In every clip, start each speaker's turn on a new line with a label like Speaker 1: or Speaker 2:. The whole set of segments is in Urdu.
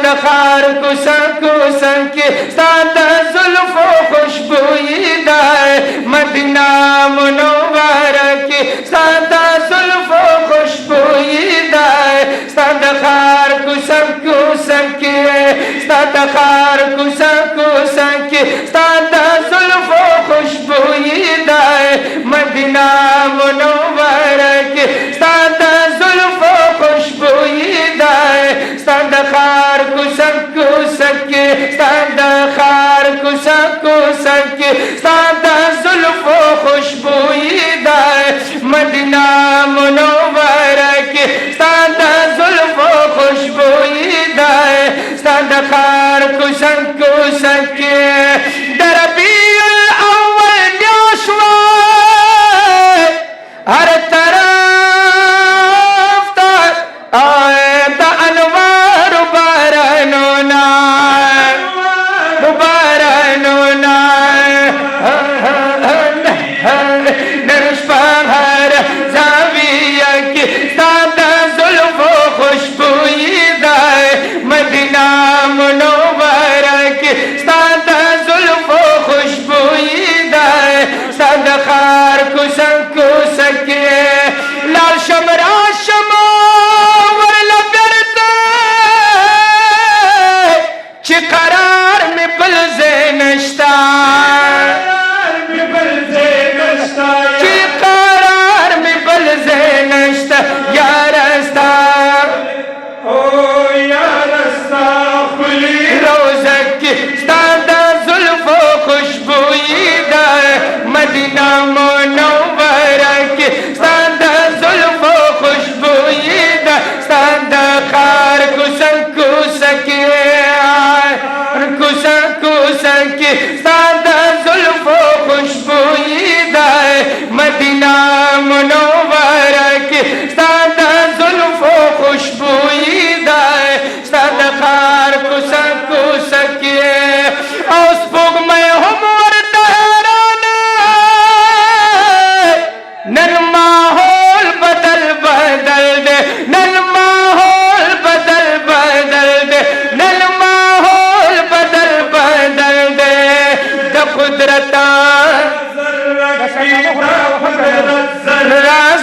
Speaker 1: ستاد خار کوسن کی ستاد زلف و خوشبوئی دائے مدینہ منورہ کی ستاد زلف و خوشبوئی دائے ستاد خار کوسن کی ستاد خار کوسن کی ستاد زلف و خوشبوئی دائے مدینہ منورہ کی ستاد زلف و خوشبوئی دائے ستاد خار کوسن کی ستاد خار کوسن کی ستاد زلف و خوشبوئی دائے مدینہ منورہ کی ستاد زلف و خوشبوئی دائے ستاد خار کوسن کی دربی الاول میاشوائے ہر طرف آئے دا انوار بارانونا نرش پہر زاویہ کی ستاد زلف و خوشبوئی دائے مدینہ منورہ کی ستاد زلف و خوشبوئی دائے ستاد خار کوسن کی لال شمرا چی قرار میں بلزے نشتا چی قرار میں بلزے نشتا یا رستا خلی روزک کی ستاد زلف و خوشبوئی دائے مدینہ منورہ کی ستاد زلف و خوشبوئی دائے ستاد خار کوسن کی ستاد زلف و خوشبوئی دائے مدینہ منورہ کی ستاد زلف و خوشبوئی دائے ستاد خار کوسن کی اوس بوگ میں ہم ورد حیرانے نن ماحول بدل دے نن ماحول بدل دے نن ماحول بدل دے دا قدرتا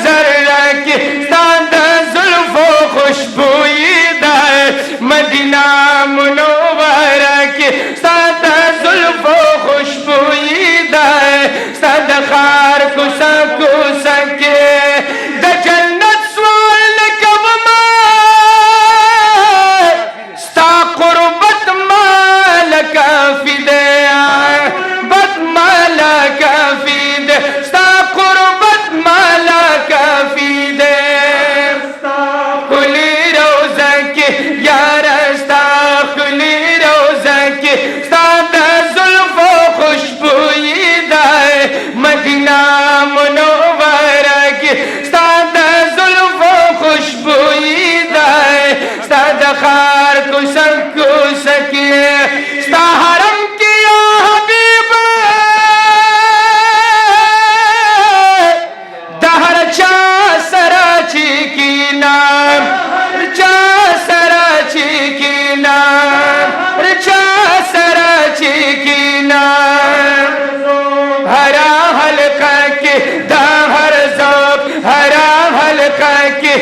Speaker 1: ذرہ کی ستاد زلف و خوشبوئی دائے مدینہ منورہ کی ستاد زلف و خوشبوئی دائے ستاد خار کوسن کی دا جنت سوال کب میں ستا قربت مال کافی دے بت مالا کافی دے ستا قربت مالا کافی دے کلی روزہ کی یا رستا کلی روزہ کی ستاد زلف و خوشبوئی دائے مدینہ منورہ کی ستاد زلف و خوشبوئی دائے ستاد خار کوسن کی ستا حرم کی یا حبیب دہر چا سراچی کی نام چا سراچی کی نام چا سراچی کی نام ہرا حلقہ کی دا ہر ذوق ہرا حلقہ کی